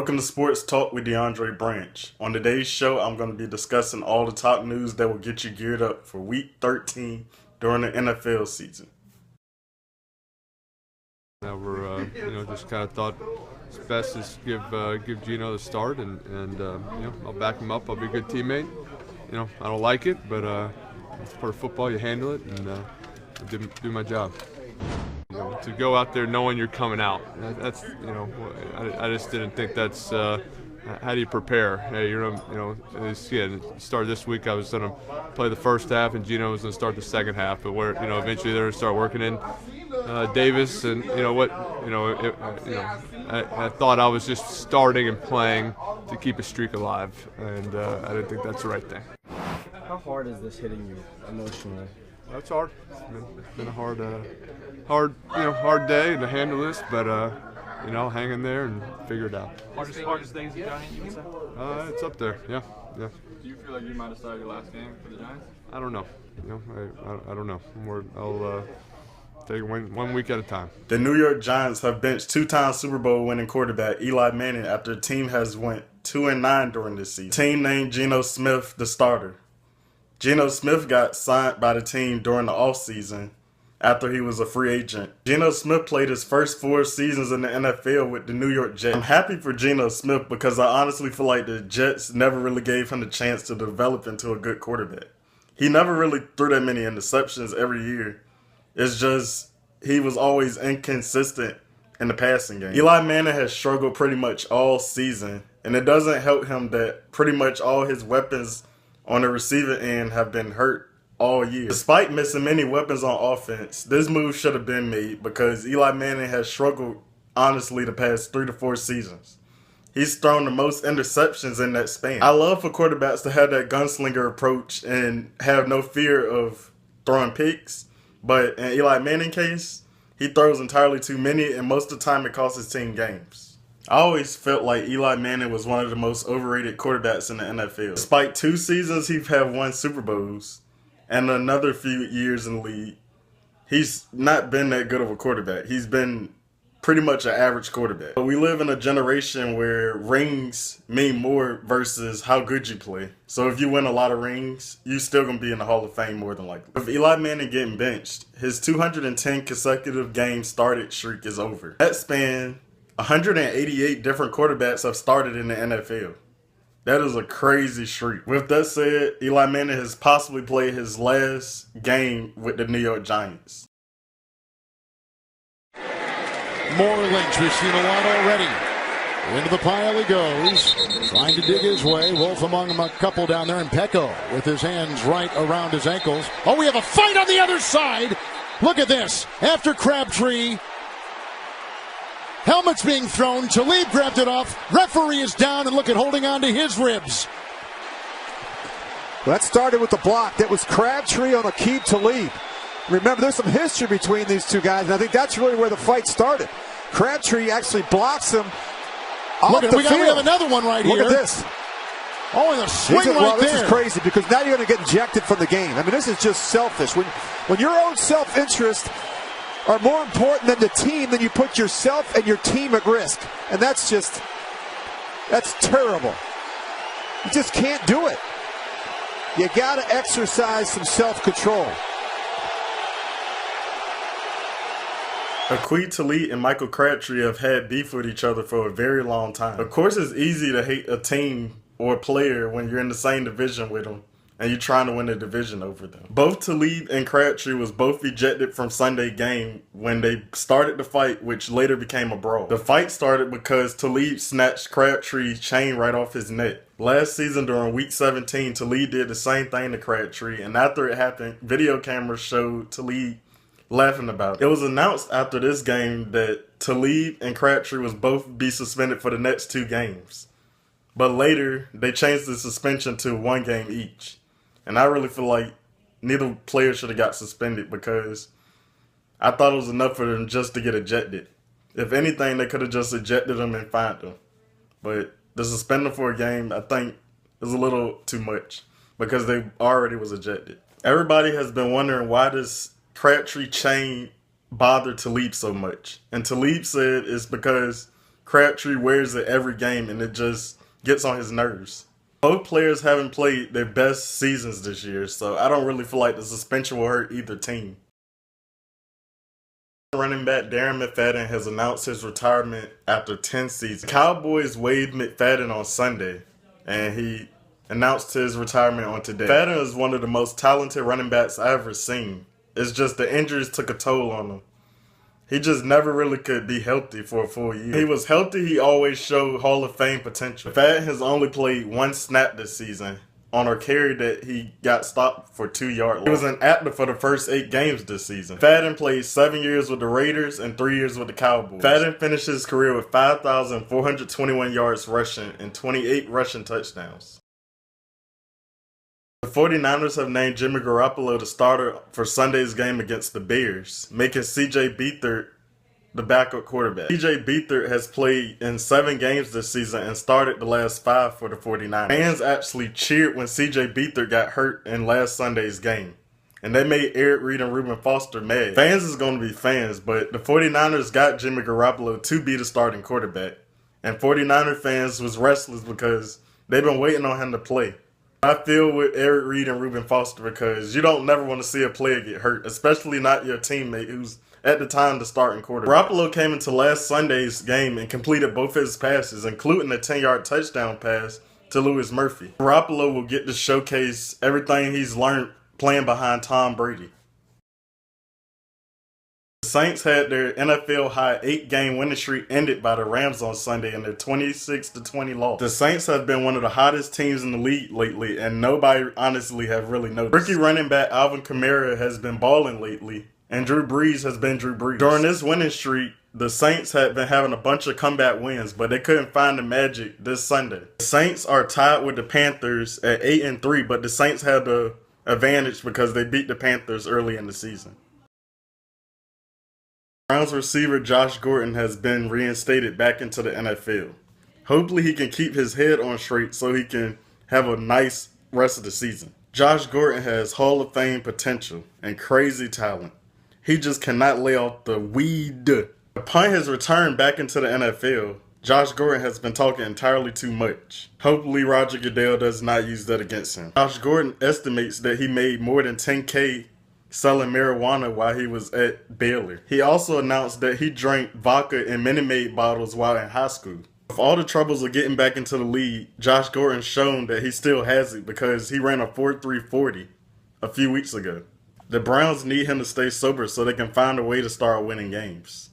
Welcome to Sports Talk with DeAndre Branch. On today's show, I'm going to be discussing all the top news that will get you geared up for Week 13 during the NFL season. Now we're, just kind of thought it's best to give Geno the start, and I'll back him up. I'll be a good teammate. I don't like it, but it's part of football. You handle it, and do my job. To go out there knowing you're coming out, that's I just didn't think that's how do you prepare? Hey, start this week. I was going to play the first half, and Geno was going to start the second half. But eventually they're going to start working in Davis, and I thought I was just starting and playing to keep a streak alive, and I didn't think that's the right thing. How hard is this hitting you emotionally? That's hard. It's been a hard day to handle this, but hang in there and figure it out. Hardest things the Giants, you would say? It's up there. Yeah. Do you feel like you might have started your last game for the Giants? I don't know. I don't know. I'll take it one week at a time. The New York Giants have benched two-time Super Bowl winning quarterback Eli Manning after the team has went 2-9 during this season. The team named Geno Smith the starter. Geno Smith got signed by the team during the offseason after he was a free agent. Geno Smith played his first 4 seasons in the NFL with the New York Jets. I'm happy for Geno Smith because I honestly feel like the Jets never really gave him the chance to develop into a good quarterback. He never really threw that many interceptions every year. It's just he was always inconsistent in the passing game. Eli Manning has struggled pretty much all season, and it doesn't help him that pretty much all his weapons on the receiving end have been hurt all year. Despite missing many weapons on offense, this move should have been made because Eli Manning has struggled honestly the past 3 to 4 seasons. He's thrown the most interceptions in that span. I love for quarterbacks to have that gunslinger approach and have no fear of throwing picks, but in Eli Manning's case, he throws entirely too many, and most of the time it costs his team games. I always felt like Eli Manning was one of the most overrated quarterbacks in the NFL. Despite 2 seasons he's had 1 Super Bowls and another few years in the league, he's not been that good of a quarterback. He's been pretty much an average quarterback. But we live in a generation where rings mean more versus how good you play. So if you win a lot of rings, you're still going to be in the Hall of Fame more than likely. With Eli Manning getting benched, his 210 consecutive games started streak is over. That span, 188 different quarterbacks have started in the NFL. That is a crazy streak. With that said, Eli Manning has possibly played his last game with the New York Giants. Lynch, we've seen a lot already. Into the pile he goes, trying to dig his way. Wolf among them, a couple down there, and Pecco with his hands right around his ankles. Oh, we have a fight on the other side. Look at this. After Crabtree, helmet's being thrown. Talib grabbed it off. Referee is down, and look at holding on to his ribs. That started with the block. That was Crabtree on Aqib Talib. Remember, there's some history between these two guys, and I think that's really where the fight started. Crabtree actually blocks him off the field. We have another one right here. Look at this. Oh, and a swing right this there. Is crazy because now you're going to get ejected from the game. I mean, this is just selfish. When your own self-interest are more important than the team, then you put yourself and your team at risk. And that's terrible. You just can't do it. You got to exercise some self-control. Aqib Talib and Michael Crabtree have had beef with each other for a very long time. Of course, it's easy to hate a team or a player when you're in the same division with them and you're trying to win the division over them. Both Talib and Crabtree was both ejected from Sunday game when they started the fight, which later became a brawl. The fight started because Talib snatched Crabtree's chain right off his neck. Last season during Week 17, Talib did the same thing to Crabtree, and after it happened, video cameras showed Talib laughing about it. It was announced after this game that Talib and Crabtree was both be suspended for the next 2 games. But later, they changed the suspension to 1 game each. And I really feel like neither player should have got suspended because I thought it was enough for them just to get ejected. If anything, they could have just ejected them and fined them. But the suspending for a game, I think, is a little too much because they already was ejected. Everybody has been wondering why this Crabtree chain bothered Talib so much. And Talib said it's because Crabtree wears it every game, and it just gets on his nerves. Both players haven't played their best seasons this year, so I don't really feel like the suspension will hurt either team. Running back Darren McFadden has announced his retirement after 10 seasons. The Cowboys waived McFadden on Sunday, and he announced his retirement on today. McFadden is one of the most talented running backs I've ever seen. It's just the injuries took a toll on him. He just never really could be healthy for a full year. When he was healthy, he always showed Hall of Fame potential. McFadden has only played one snap this season on a carry that he got stopped for 2-yard loss. He was inactive for the first 8 games this season. McFadden played 7 years with the Raiders and 3 years with the Cowboys. McFadden finished his career with 5,421 yards rushing and 28 rushing touchdowns. The 49ers have named Jimmy Garoppolo the starter for Sunday's game against the Bears, making C.J. Beathard the backup quarterback. C.J. Beathard has played in 7 games this season and started the last 5 for the 49ers. Fans actually cheered when C.J. Beathard got hurt in last Sunday's game, and they made Eric Reed and Reuben Foster mad. Fans is going to be fans, but the 49ers got Jimmy Garoppolo to be the starting quarterback, and 49er fans was restless because they've been waiting on him to play. I feel with Eric Reed and Reuben Foster because you don't never want to see a player get hurt, especially not your teammate who's at the time the starting quarterback. Garoppolo came into last Sunday's game and completed both his passes, including a 10-yard touchdown pass to Louis Murphy. Garoppolo will get to showcase everything he's learned playing behind Tom Brady. The Saints had their NFL high 8-game winning streak ended by the Rams on Sunday in their 26-20 loss. The Saints have been one of the hottest teams in the league lately, and nobody honestly have really noticed. Rookie running back Alvin Kamara has been balling lately, and Drew Brees has been Drew Brees. During this winning streak, the Saints had been having a bunch of comeback wins, but they couldn't find the magic this Sunday. The Saints are tied with the Panthers at 8-3, but the Saints had the advantage because they beat the Panthers early in the season. Browns receiver Josh Gordon has been reinstated back into the NFL. Hopefully he can keep his head on straight so he can have a nice rest of the season. Josh Gordon has Hall of Fame potential and crazy talent. He just cannot lay off the weed. Upon his return back into the NFL, Josh Gordon has been talking entirely too much. Hopefully Roger Goodell does not use that against him. Josh Gordon estimates that he made more than $10,000 selling marijuana while he was at Baylor. He also announced that he drank vodka in Minute Maid bottles while in high school. With all the troubles of getting back into the league, Josh Gordon's shown that he still has it because he ran a 4.340 a few weeks ago. The Browns need him to stay sober so they can find a way to start winning games.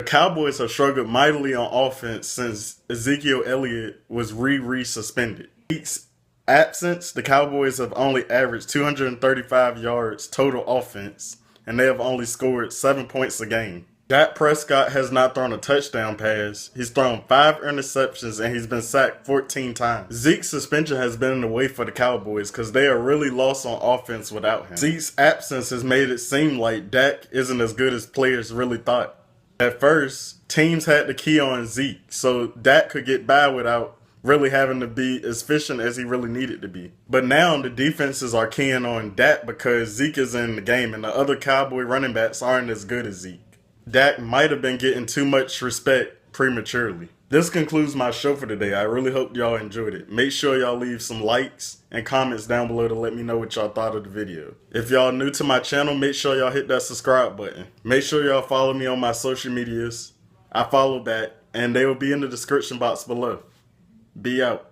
The Cowboys have struggled mightily on offense since Ezekiel Elliott was re-suspended. Weeks absence, the Cowboys have only averaged 235 yards total offense, and they have only scored 7 points a game. Dak Prescott has not thrown a touchdown pass. He's thrown 5 interceptions, and he's been sacked 14 times. Zeke's suspension has been in the way for the Cowboys because they are really lost on offense without him. Zeke's absence has made it seem like Dak isn't as good as players really thought. At first, teams had the key on Zeke, so Dak could get by without really having to be as efficient as he really needed to be. But now the defenses are keying on Dak because Zeke is in the game and the other Cowboy running backs aren't as good as Zeke. Dak might have been getting too much respect prematurely. This concludes my show for today. I really hope y'all enjoyed it. Make sure y'all leave some likes and comments down below to let me know what y'all thought of the video. If y'all new to my channel, make sure y'all hit that subscribe button. Make sure y'all follow me on my social medias. I follow back, and they will be in the description box below. Be out.